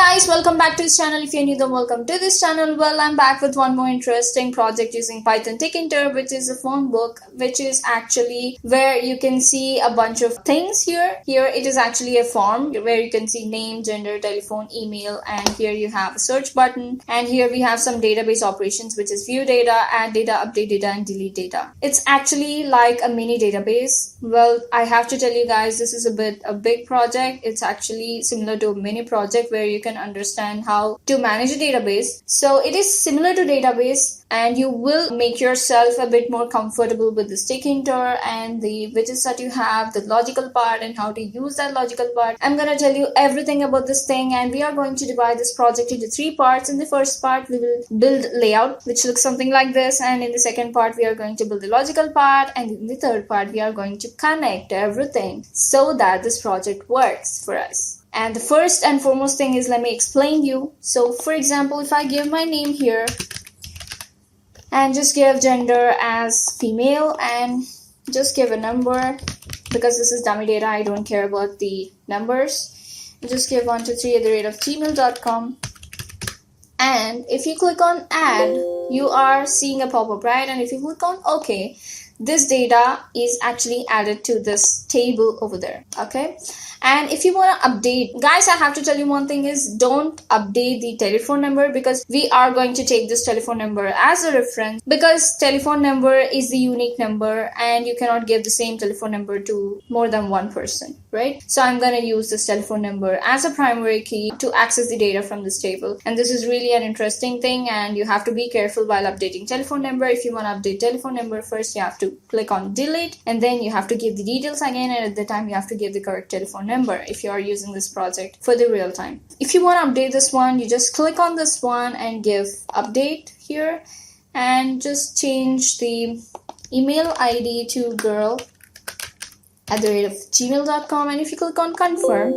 guys, welcome back to this channel. If you're new, then welcome to this channel. Well, I'm back with one more interesting project using Python Tkinter, which is a phone book, which is actually where you can see a bunch of things here. Here it is actually a form where you can see name, gender, telephone, email, and here you have a search button. And here we have some database operations, which is view data, add data, update data, and delete data. It's actually like a mini database. Well, I have to tell you guys, this is a big project. It's actually similar to a mini project where you can understand how to manage a database. So it is similar to database, and you will make yourself a bit more comfortable with this Tkinter and the widgets that you have, the logical part and how to use that logical part. I'm gonna tell you everything about this thing, and we are going to divide this project into 3 parts. In the first part, we will build layout, which looks something like this, and in the second part, we are going to build the logical part, and in the third part, we are going to connect everything so that this project works for us. And the first and foremost thing is, let me explain you. So for example, if I give my name here and just give gender as female and just give a number, because this is dummy data, I don't care about the numbers. Just give 123@gmail.com. And if you click on add, you are seeing a pop-up, right? And if you click on OK, this data is actually added to this table over there. Okay. And if you want to update, guys, I have to tell you one thing is, don't update the telephone number, because we are going to take this telephone number as a reference, because telephone number is the unique number and you cannot give the same telephone number to more than one person, right? So I'm going to use this telephone number as a primary key to access the data from this table. And this is really an interesting thing, and you have to be careful while updating telephone number. If you want to update telephone number, first you have to click on delete, and then you have to give the details again, and at the time you have to give the correct telephone number if you are using this project for the real time. If you want to update this one, you just click on this one and give update here, and just change the email ID to girl@gmail.com. and if you click on confirm,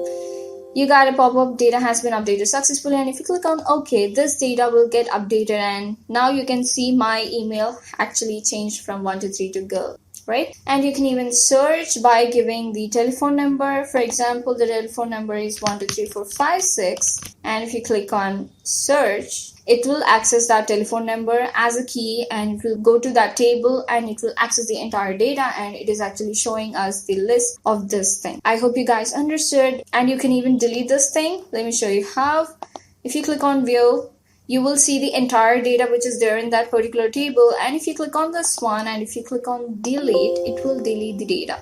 you got a pop-up, data has been updated successfully. And if you click on OK, this data will get updated, and now you can see my email actually changed from 123 to girl, right? And you can even search by giving the telephone number. For example, the telephone number is 123456, and if you click on search, it will access that telephone number as a key, and it will go to that table and it will access the entire data, and it is actually showing us the list of this thing. I hope you guys understood. And you can even delete this thing. Let me show you how. If you click on view, you will see the entire data which is there in that particular table, and if you click on this one and if you click on delete, it will delete the data.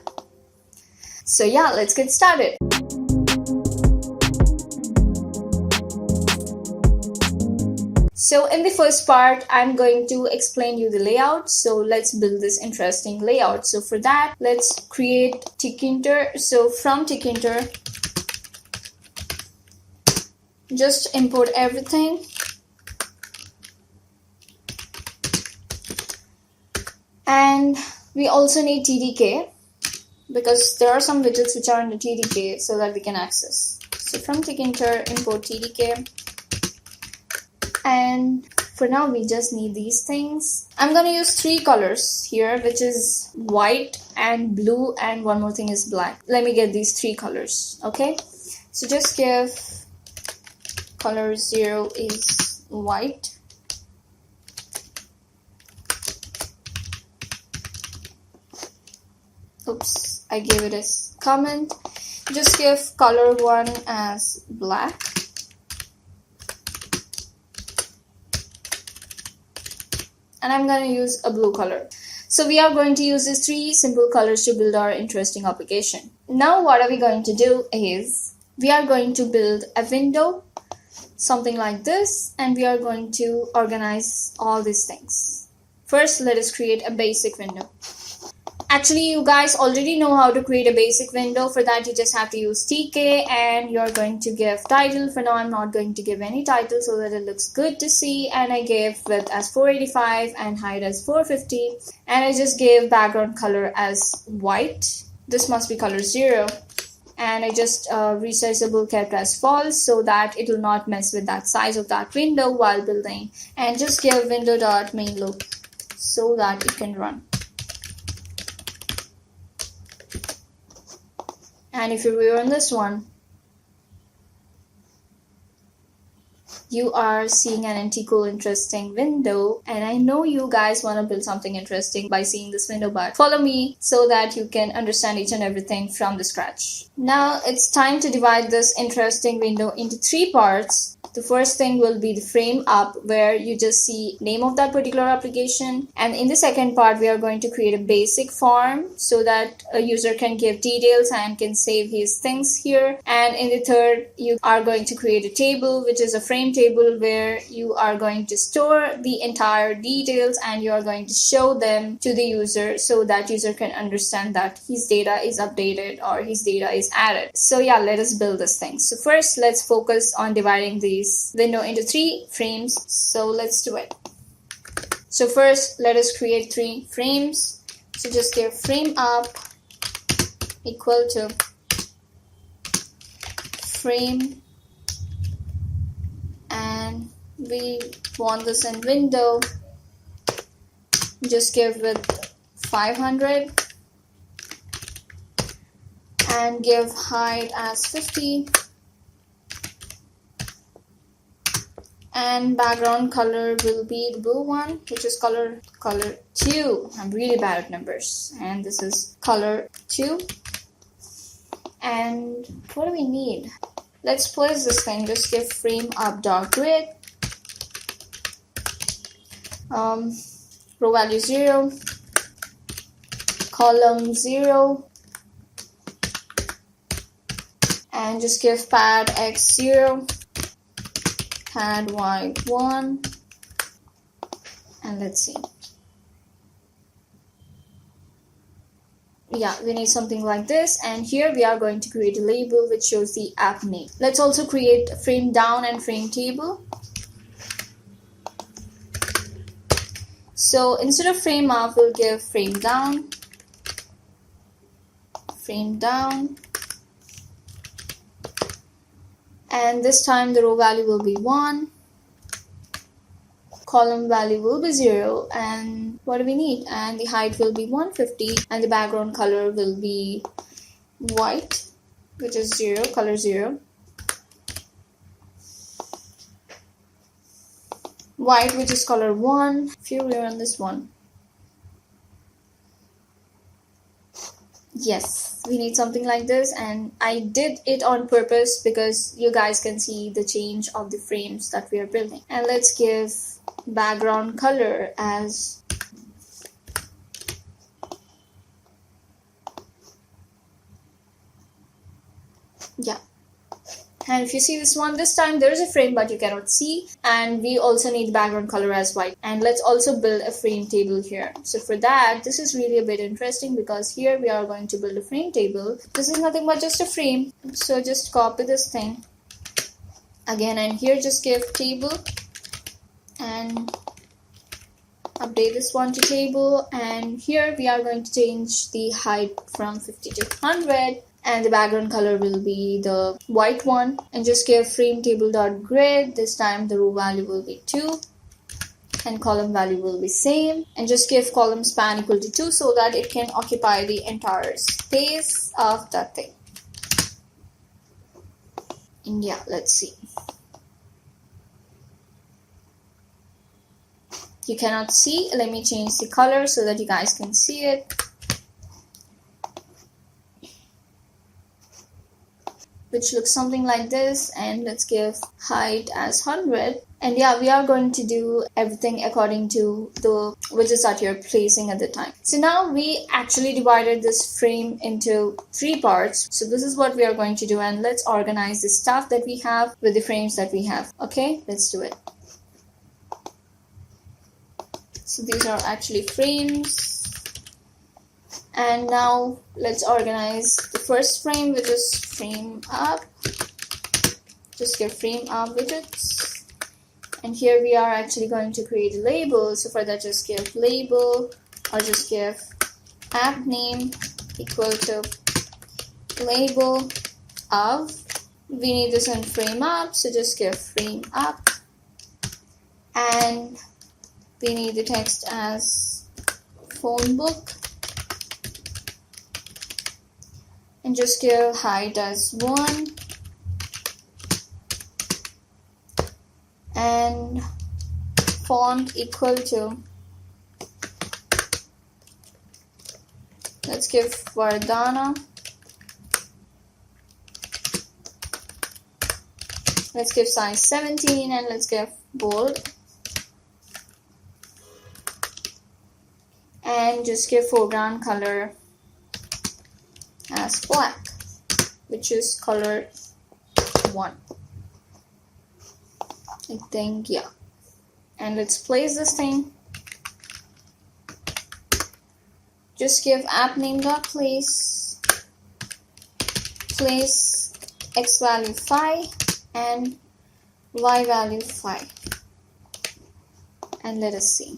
So yeah, let's get started. So in the first part, I'm going to explain you the layout. So let's build this interesting layout. So for that, let's create Tkinter. So from Tkinter, just import everything. And we also need TDK, because there are some widgets which are in the TDK so that we can access. So from Tkinter, import TDK. And for now, we just need these things. I'm going to use 3 colors here, which is white and blue, and one more thing is black. Let me get these 3 colors. Okay. So just give color 0 is white. Oops, I gave it a comment. Just give color 1 as black. And I'm going to use a blue color. So we are going to use these 3 simple colors to build our interesting application. Now what are we going to do is, we are going to build a window, something like this, and we are going to organize all these things. First, let us create a basic window. Actually, you guys already know how to create a basic window. For that, you just have to use TK, and you're going to give title. For now, I'm not going to give any title so that it looks good to see. And I gave width as 485 and height as 450. And I just gave background color as white. This must be color 0. And I just resizable kept as false so that it will not mess with that size of that window while building. And just give window.main loop so that it can run. And if you rerun this one, you are seeing an cool interesting window, and I know you guys want to build something interesting by seeing this window, but follow me so that you can understand each and everything from the scratch. Now it's time to divide this interesting window into 3 parts. The first thing will be the frame up, where you just see name of that particular application, and in the second part we are going to create a basic form so that a user can give details and can save his things here. And in the third, you are going to create a table, which is a frame table, where you are going to store the entire details and you are going to show them to the user so that user can understand that his data is updated or his data is added. So yeah, let us build this thing. So first, let's focus on dividing this window into 3 frames. So let's do it. So first, let us create 3 frames. So just give frame up equal to frame, and we want this in window. Just give width 500 and give height as 50. And background color will be the blue one, which is color 2. I'm really bad at numbers. And this is color 2. And what do we need? Let's place this thing. Just give frame up dot grid. Row value 0. Column 0. And just give pad x 0. Pad y 1, and let's see. Yeah, we need something like this, and here we are going to create a label which shows the app name. Let's also create a frame down and frame table. So instead of frame up, we'll give frame down, and this time the row value will be 1, column value will be 0, and what do we need? And the height will be 150, and the background color will be white, which is 0, color 0. White, which is color 1. If you rerun this one. Yes, we need something like this, and I did it on purpose because you guys can see the change of the frames that we are building. And let's give background color as and if you see this one, this time there is a frame but you cannot see, and we also need the background color as white. And let's also build a frame table here. So for that, this is really a bit interesting because here we are going to build a frame table. This is nothing but just a frame, so just copy this thing again, and here just give table and update this one to table, and here we are going to change the height from 50 to 100. And the background color will be the white one, and just give frame table dot grid. This time the row value will be 2 and column value will be same, and just give column span equal to 2 so that it can occupy the entire space of that thing. And yeah, let's see. You cannot see. Let me change the color so that you guys can see it. Which looks something like this, and let's give height as 100. And yeah, we are going to do everything according to the widgets that you're placing at the time. So now we actually divided this frame into 3 parts. So this is what we are going to do, and let's organize the stuff that we have with the frames that we have. Okay, let's do it. So these are actually frames. And now let's organize the first frame, which is frame up. Just give frame up widgets. And here we are actually going to create a label. So for that, just give label, or just give app name equal to label of. We need this in frame up, so just give frame up. And we need the text as Phonebook. And just give height as 1 and font equal to, let's give Vardhana. Let's give size 17 and let's give bold. And just give foreground color as black, which is color 1. I think, yeah. And let's place this thing. Just give app name dot place x value 5 and y value 5, and let us see.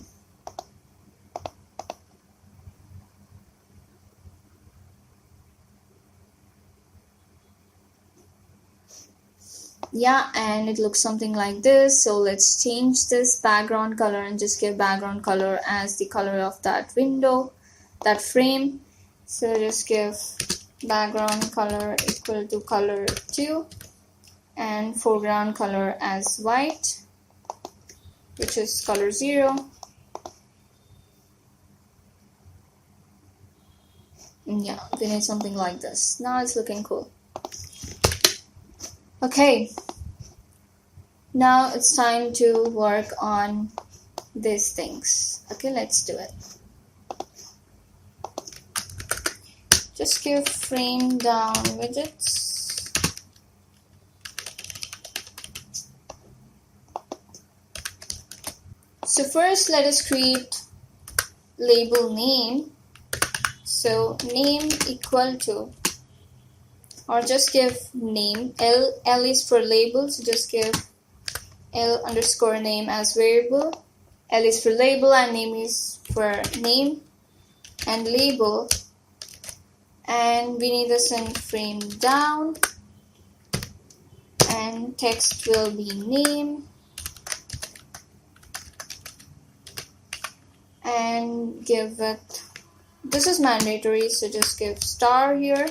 Yeah, and it looks something like this. So let's change this background color and just give background color as the color of that window, that frame. So just give background color equal to color 2 and foreground color as white, which is color 0. And yeah, we need something like this. Now it's looking cool. Okay, now it's time to work on these things. Okay, let's do it. Just give Framedown widgets. So first let us create label name. So name equal to, or just give name. L is for label, so just give L underscore name as variable. L is for label and name is for name and label. And we need this in Framedown. And text will be name. And give it, this is mandatory, so just give star here.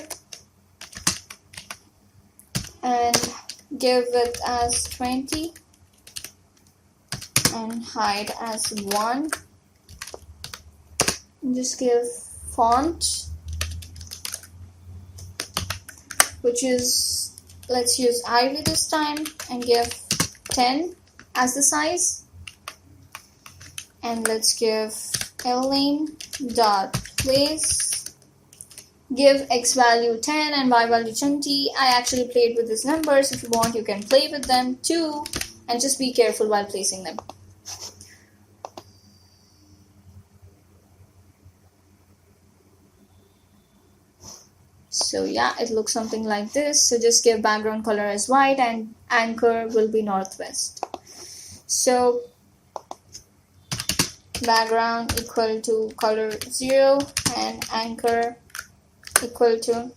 And give it as 20 and hide as 1. And just give font, which is, let's use Ivy this time, and give 10 as the size. And let's give lname dot place. Give x value 10 and y value 20. I actually played with these numbers. If you want, you can play with them too, and just be careful while placing them. So yeah, it looks something like this. So just give background color as white and anchor will be northwest. So background equal to color 0 and anchor equal to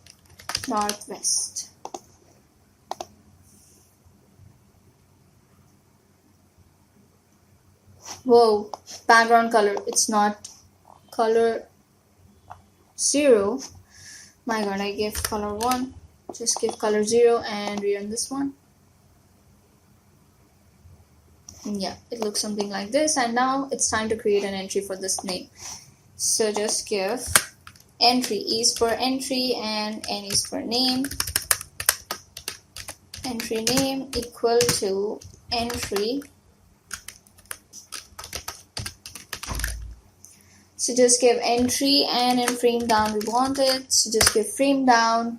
northwest. Whoa, background color, it's not color 0. My god, I gave color 1. Just give color 0 and rerun this one. And yeah, it looks something like this. And now it's time to create an entry for this name. So just give entry. E is for entry and N is for name. Entry name equal to entry. So just give entry, and in Framedown we want it. So just give Framedown,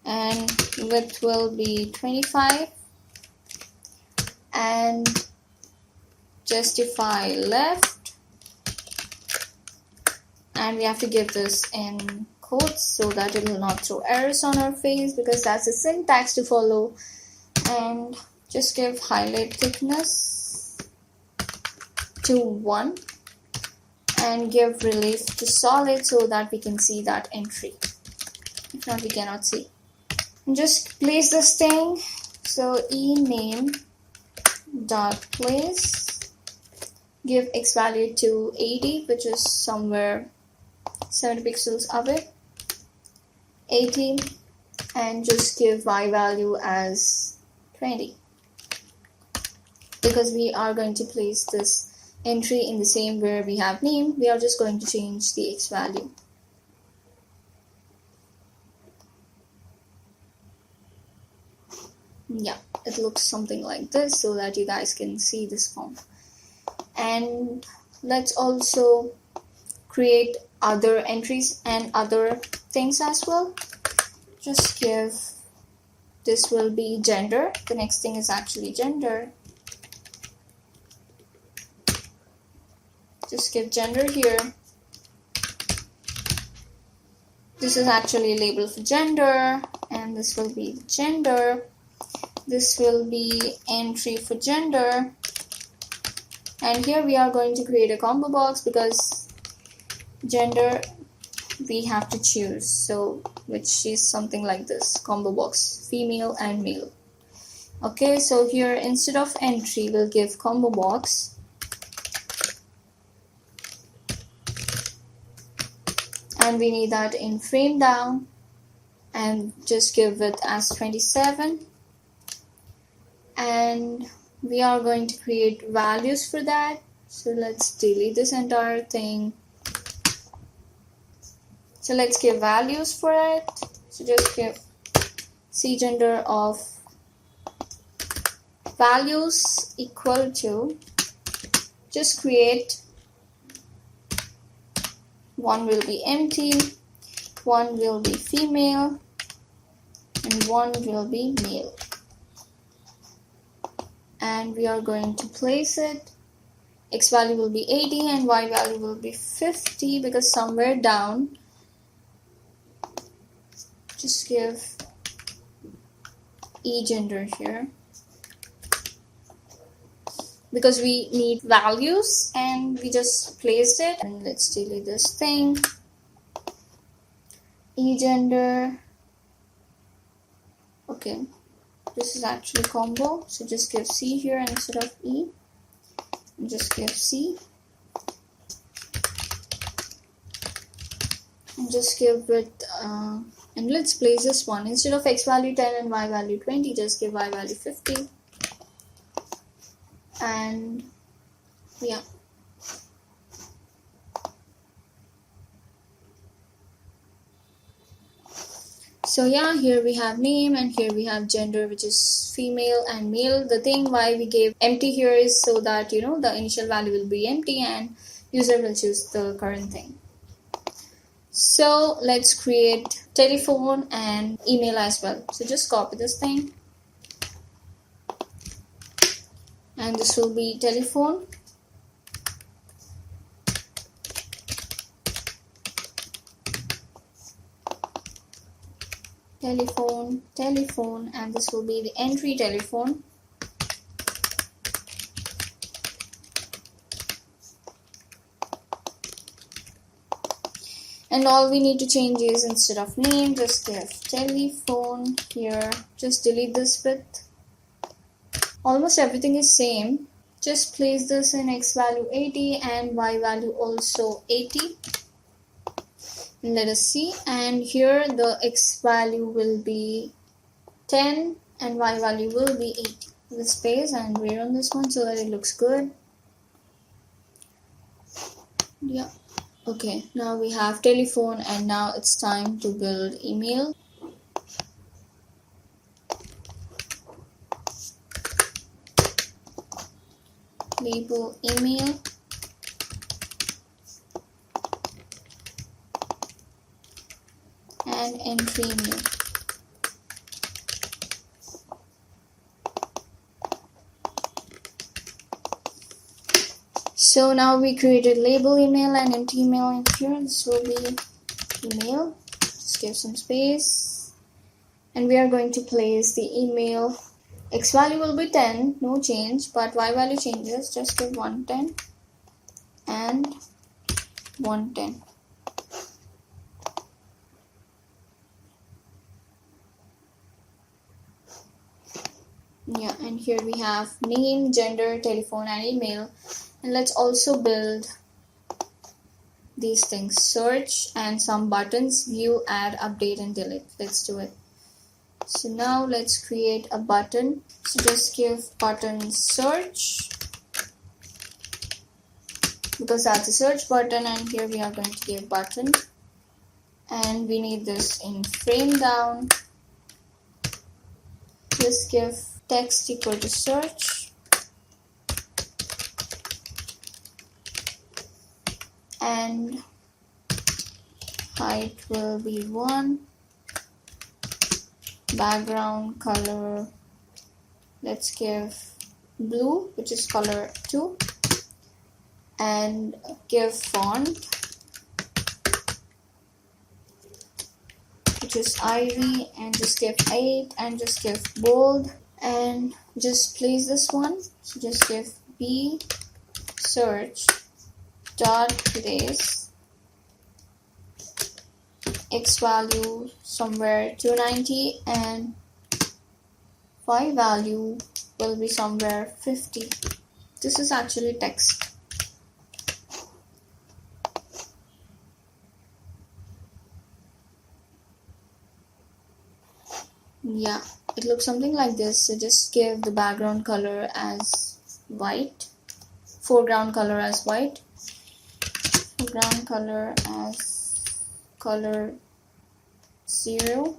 and width will be 25. And justify left. And we have to give this in quotes so that it will not throw errors on our face, because that's the syntax to follow. And just give highlight thickness to 1 and give relief to solid so that we can see that entry. If not, we cannot see. And just place this thing. So ename dot place. Give x value to 80, which is somewhere 70 pixels away. 80, and just give y value as 20. because we are going to place this entry in the same where we have name. We are just going to change the X value. Yeah, it looks something like this so that you guys can see this form. And let's also create other entries and other things as well. Just give, this will be gender. The next thing is actually gender. Just give gender here. This is actually a label for gender, and this will be gender. This will be entry for gender. And here we are going to create a combo box because gender we have to choose. So which is something like this, combo box, female and male. Okay, so here instead of entry we'll give combo box. And we need that in Framedown, and just give it as 27. And we are going to create values for that. So let's delete this entire thing. So let's give values for it. So just give cgender of values equal to, just create, one will be empty, one will be female, and one will be male. And we are going to place it. X value will be 80 and Y value will be 50 because somewhere down, just give E gender here because we need values and we just placed it. And let's delete this thing. E gender. Okay, this is actually combo, so just give C here instead of E, and just give C, and just give it and let's place this one. Instead of X value 10 and Y value 20, just give Y value 50. And yeah, so yeah, here we have name and here we have gender, which is female and male. The thing why we gave empty here is so that the initial value will be empty and user will choose the current thing. So let's create telephone and email as well. So just copy this thing, and this will be telephone. Telephone, and this will be the entry telephone. And all we need to change is instead of name, just give telephone here. Just delete this bit. Almost everything is same. Just place this in X value 80 and Y value also 80. And let us see. And here the X value will be 10 and Y value will be 80. The space and wear on this one so that it looks good. Yeah. Okay, now we have telephone and now it's time to build email. Label email. And entry email. So now we created label email and empty email in here. This will be email. Just give some space. And we are going to place the email. X value will be 10, no change, but Y value changes. Just give 110 and 110. Yeah, and here we have name, gender, telephone, and email. And let's also build these things: search and some buttons, view, add, update, and delete. Let's do it. So now let's create a button. So just give button search, because that's a search button, and here we are going to give button, and we need this in Framedown. Just give text equal to search, and height will be 1, background color, let's give blue, which is color 2, and give font, which is Ivy, and just give 8, and just give bold, and just place this one. So just give b search dot place x value somewhere 290, and y value will be somewhere 50. This is actually text. Yeah, it looks something like this. So just give the background color as white, foreground color as white, foreground color as color 0,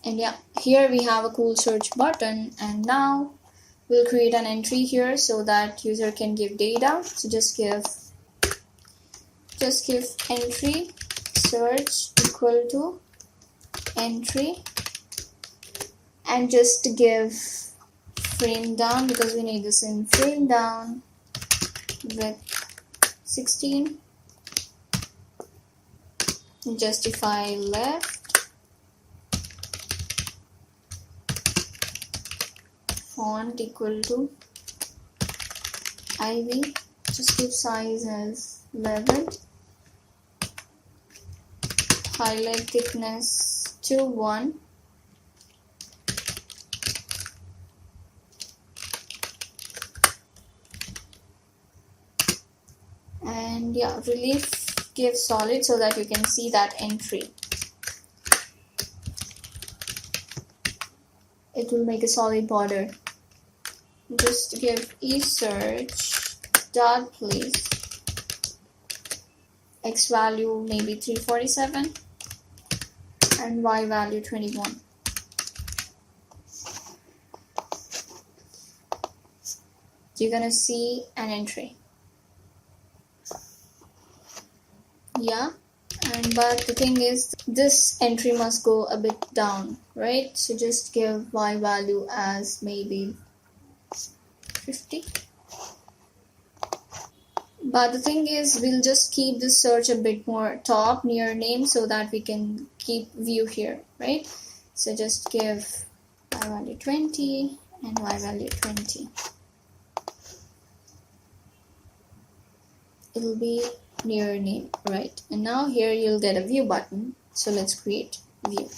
and yeah, here we have a cool search button. And now we'll create an entry here so that user can give data. So just give entry search equal to entry, and just give Framedown, because we need this in Framedown, with 16, justify left, font equal to Ivy, just give size as 11, highlight thickness to 1, and yeah, relief give solid so that you can see that entry. It will make a solid border. Just give eSearch dot place x value maybe 347 and y value 21. You're gonna see an entry. Yeah, but the thing is, this entry must go a bit down, right? So just give y value as maybe 50. But the thing is, we'll just keep the search a bit more top near name so that we can keep view here, right? So just give y value 20 and y value 20. It'll be near name, right? And now here you'll get a view button. So let's create view.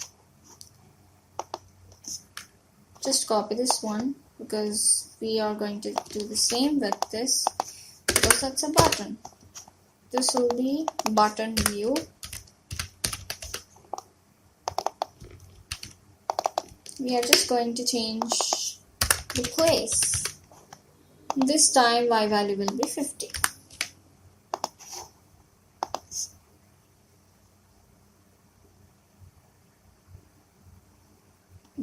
Just copy this one because we are going to do the same with this, because that's a button. This will be button view. We are just going to change the place. This time y value will be 50.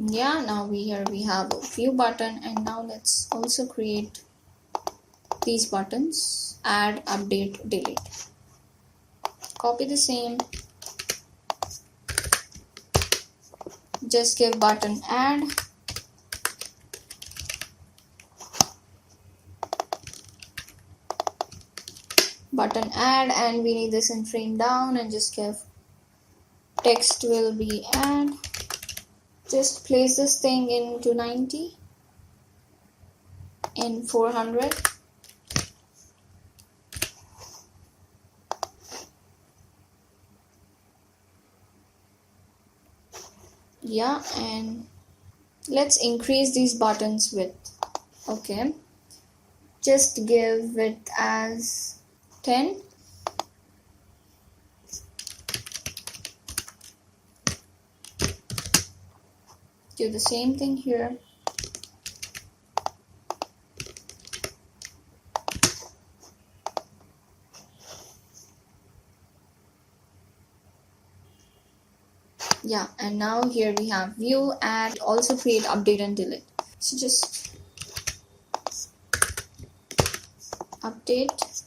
Yeah, now here we have a view button, and now let's also create these buttons: add, update, delete. Copy the same. Just give button add, and we need this in Framedown, and just give text will be add. Just place this thing in 290 in 400. Yeah, and let's increase these buttons width. Okay, just give it as 10. Do the same thing here. Yeah, and now here we have view, and also create, update and delete. So just update,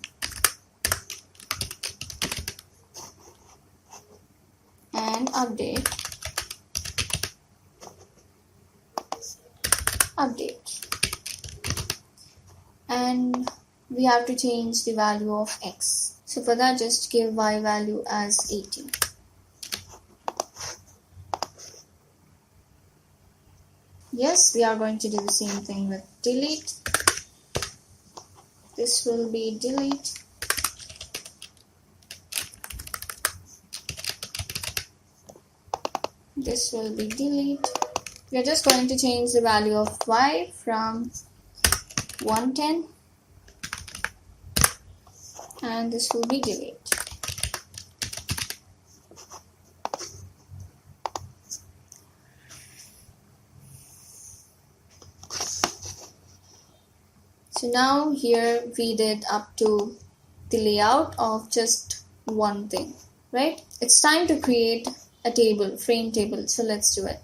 and update, and we have to change the value of x. So for that, just give y value as 18. Yes, we are going to do the same thing with delete. This will be delete. This will be delete. We are just going to change the value of y from 110, and this will be delete. So now here we did up to the layout of just one thing, right? It's time to create a table, frame table. So let's do it.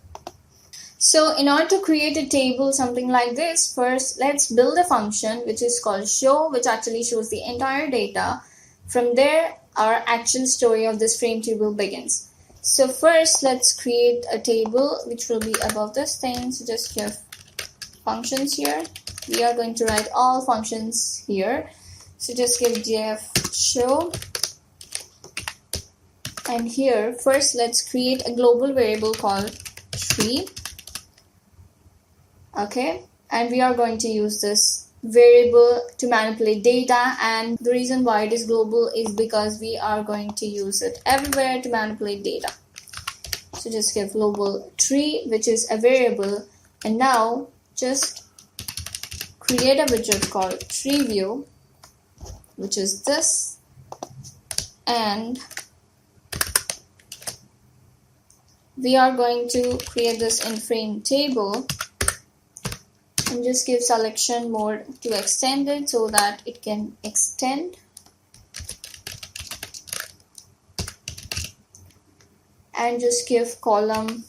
So in order to create a table, something like this, first let's build a function which is called show, which actually shows the entire data. From there, our actual story of this frame table begins. So first, let's create a table which will be above this thing. So just give functions here. We are going to write all functions here. So just give def show. And here, first let's create a global variable called tree. Okay, and we are going to use this variable to manipulate data, and the reason why it is global is because we are going to use it everywhere to manipulate data. So just give global tree, which is a variable, and now just create a widget called tree view, which is this, and we are going to create this in frame table, and just give selection mode to extend it so that it can extend, and just give column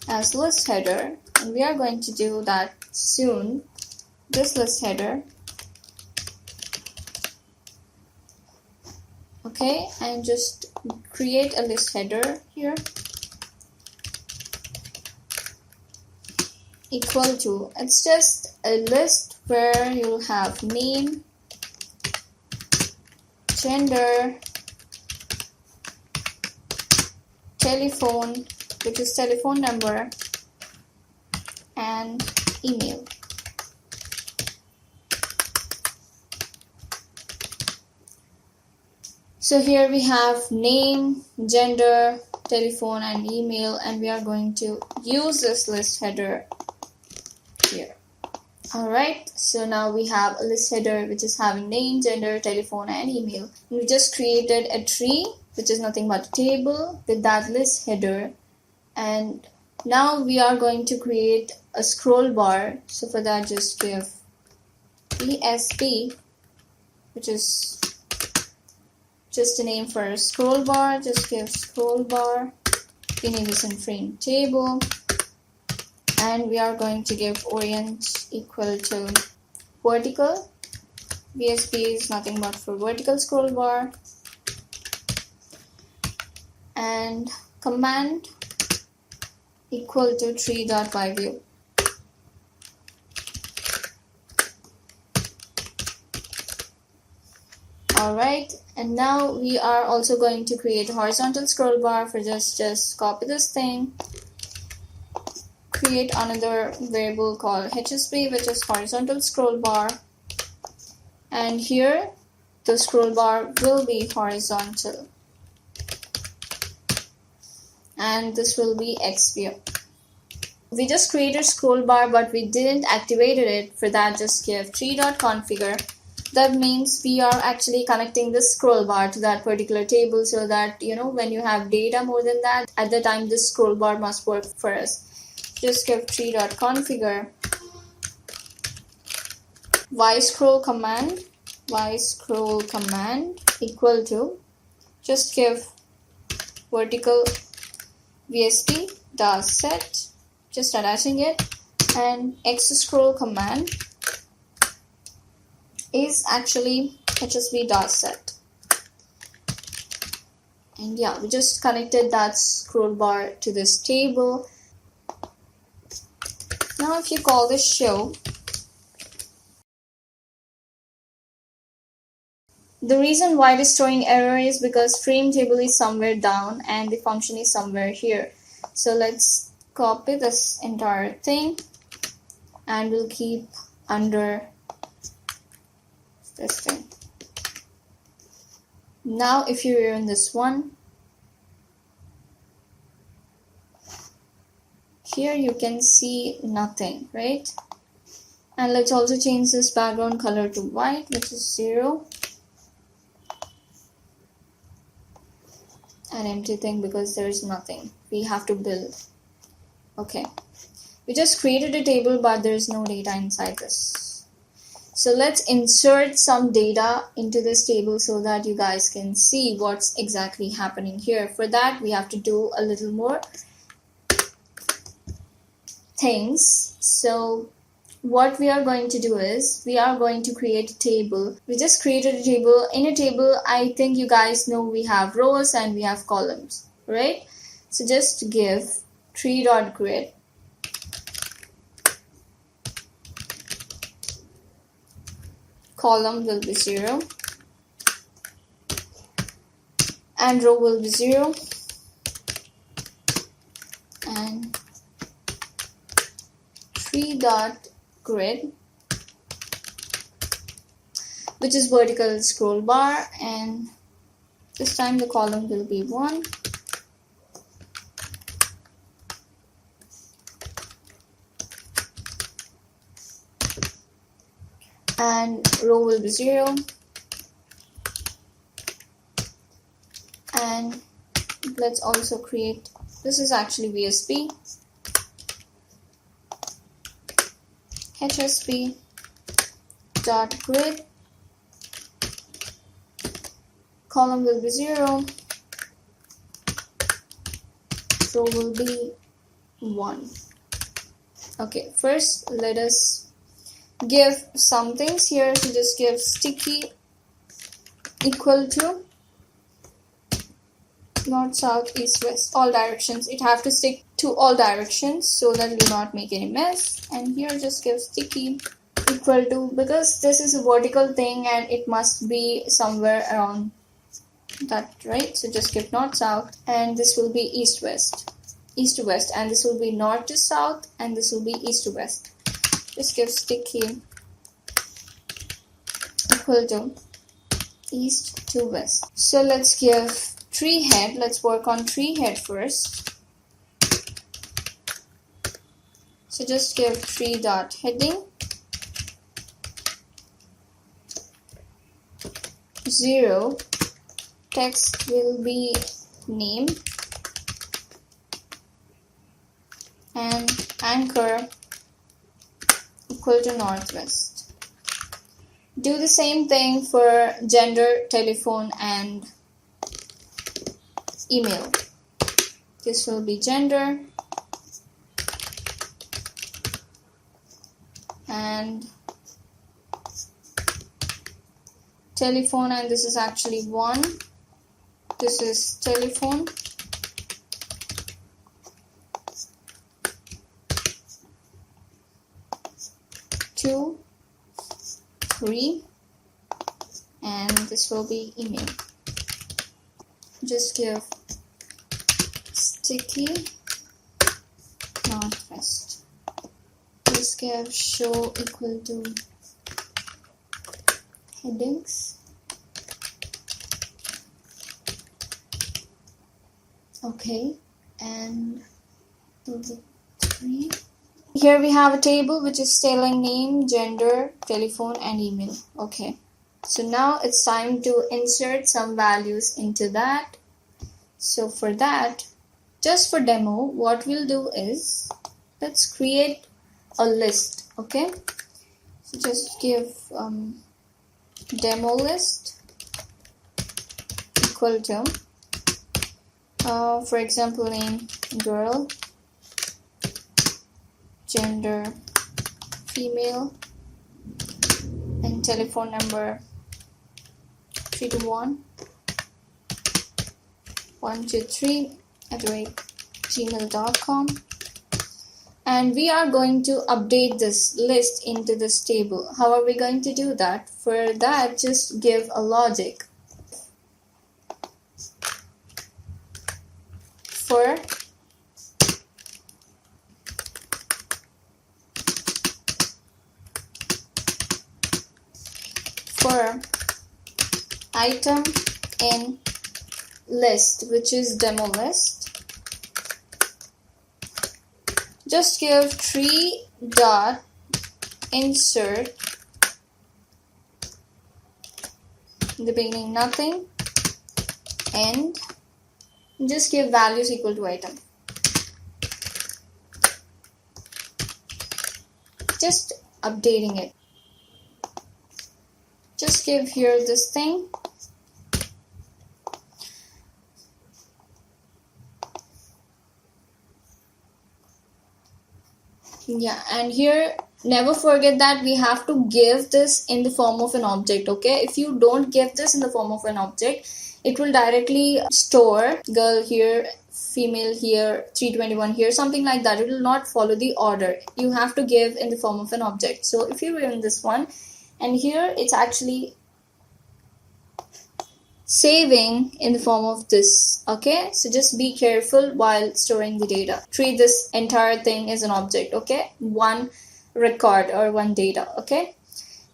as list header, and we are going to do that soon. This list header, okay, and just create a list header here equal to, it's just a list where you'll have name, gender, telephone, which is telephone number, and email. So here we have name, gender, telephone, and email, and we are going to use this list header here. Alright, so now we have a list header which is having name, gender, telephone, and email. And we just created a tree, which is nothing but a table with that list header. And now we are going to create a scroll bar. So for that, just give ESP, which is just a name for a scroll bar. Just give scroll bar. We name this in frame table. And we are going to give orient equal to vertical. VSP is nothing but for vertical scroll bar. And command equal to tree.yView. Alright, and now we are also going to create a horizontal scroll bar. For just copy this thing, create another variable called HSB, which is horizontal scroll bar, and here the scroll bar will be horizontal, and this will be X view. we just created scroll bar, but we didn't activate it. For that, just give tree.configure. That means we are actually connecting the scroll bar to that particular table, so that when you have data more than that, at the time this scroll bar must work for us. Just give tree.configure y-scroll command equal to, just give vertical VST does set, just attaching it, and x-scroll command is actually HSV does set. And yeah, we just connected that scroll bar to this table. Now if you call this show, the reason why it is throwing error is because frame table is somewhere down and the function is somewhere here. So let's copy this entire thing and we'll keep under this thing. Now if you run this one, here you can see nothing, right? And let's also change this background color to white, which is 0. An empty thing because there is nothing. We have to build. Okay. We just created a table, but there is no data inside this. So let's insert some data into this table so that you guys can see what's exactly happening here. For that, we have to do a little more things. So what we are going to do is we are going to create a table. We just created a table. In a table, I think you guys know we have rows and we have columns, right? So just give tree.grid column will be 0 and row will be 0 and tree.grid, which is vertical scroll bar, and this time the column will be 1 and row will be 0 and let's also create, this is actually VSP, HSP dot grid, column will be 0, row will be 1. Okay, first let us give some things here. So just give sticky equal to north, south, east, west, all directions. It have to stick to all directions so that you do not make any mess. And here just give sticky equal to, because this is a vertical thing and it must be somewhere around that, right? So just give north, south, and this will be east, west, and this will be north to south, and this will be east to west. Just give sticky equal to east to west. So let's give tree head. Let's work on tree head first. So just give tree dot heading 0. Text will be name and anchor equal to northwest. Do the same thing for gender, telephone, and email. This will be gender and telephone, and this is actually 1. This is telephone. Two, 3, and this will be email. Just give sticky northwest. Just give show equal to headings. Okay, and Here we have a table which is telling name, gender, telephone, and email. Okay. So now it's time to insert some values into that. So for that, just for demo, what we'll do is, let's create a list. Okay. So just give demo list equal to, for example, name girl, gender female, and telephone number 321-123@gmail.com. And we are going to update this list into this table. How are we going to do that? For that, just give a logic. For item in list, which is demo list, just give tree dot insert in the beginning nothing, and just give values equal to item. Just updating it. Just give here this thing. Yeah, and here never forget that we have to give this in the form of an object. Okay, if you don't give this in the form of an object, it will directly store girl here, female here, 321 here, something like that. It will not follow the order. You have to give in the form of an object. So if you run this one, and here it's actually saving in the form of this. Okay, so just be careful while storing the data. Treat this entire thing as an object. Okay, one record or one data. Okay,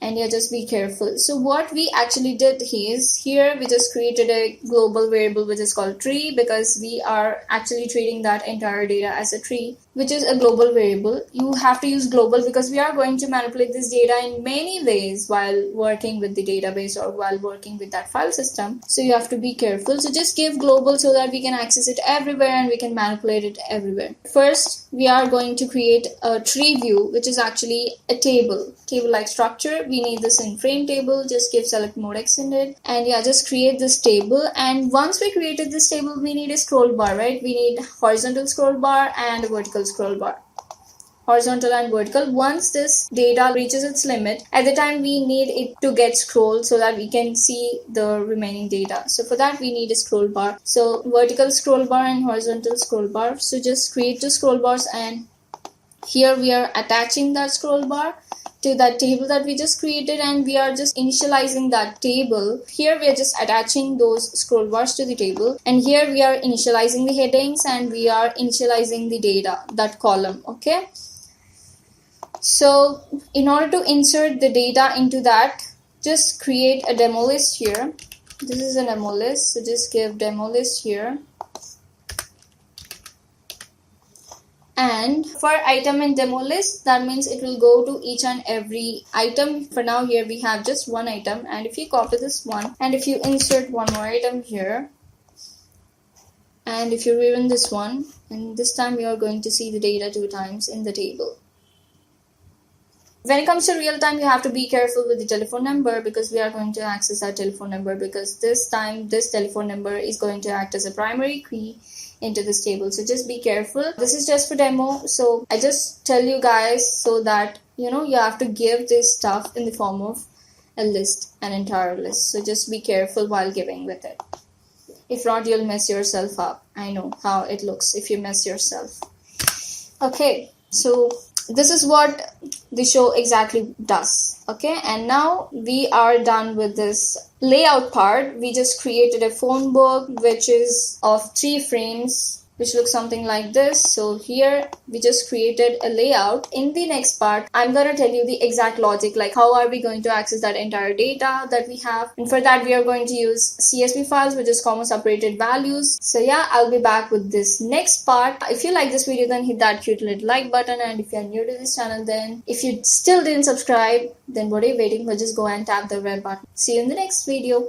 and yeah, just be careful. So what we actually did is, here we just created a global variable which is called tree, because we are actually treating that entire data as a tree, which is a global variable. You have to use global because we are going to manipulate this data in many ways while working with the database or while working with that file system. So you have to be careful. So just give global so that we can access it everywhere and we can manipulate it everywhere. First, we are going to create a tree view, which is actually a table like structure. We need this in frame table. Just give select mode extended, and yeah, just create this table. And once we created this table, we need a scroll bar, right? We need horizontal scroll bar and a vertical scroll bar. Horizontal and vertical. Once this data reaches its limit, at the time we need it to get scrolled so that we can see the remaining data. So for that we need a scroll bar. So vertical scroll bar and horizontal scroll bar. So just create two scroll bars, and here we are attaching that scroll bar to that table that we just created, and we are just initializing that table. Here we are just attaching those scroll bars to the table, and here we are initializing the headings, and we are initializing the data, that column. Okay, so in order to insert the data into that, just create a demo list here. This is a demo list, so just give demo list here. And for item in demo list, that means it will go to each and every item. For now, here we have just one item, and if you copy this one, and if you insert one more item here, and if you rerun this one, and this time you are going to see the data 2 times in the table. When it comes to real time, you have to be careful with the telephone number, because we are going to access that telephone number, because this time this telephone number is going to act as a primary key into this table. So just be careful. This is just for demo, so I just tell you guys so that you have to give this stuff in the form of a list, an entire list. So just be careful while giving with it. If not, you'll mess yourself up. I know how it looks if you mess yourself. Okay, so this is what the show exactly does. Okay, and now we are done with this layout part. We just created a phone book which is of 3 frames, which looks something like this. So here we just created a layout. In the next part, I'm gonna tell you the exact logic, like how are we going to access that entire data that we have. And for that, we are going to use CSV files, which is comma separated values. So yeah, I'll be back with this next part. If you like this video, then hit that cute little like button. And if you're new to this channel, then if you still didn't subscribe, then what are you waiting for? Just go and tap the red button. See you in the next video.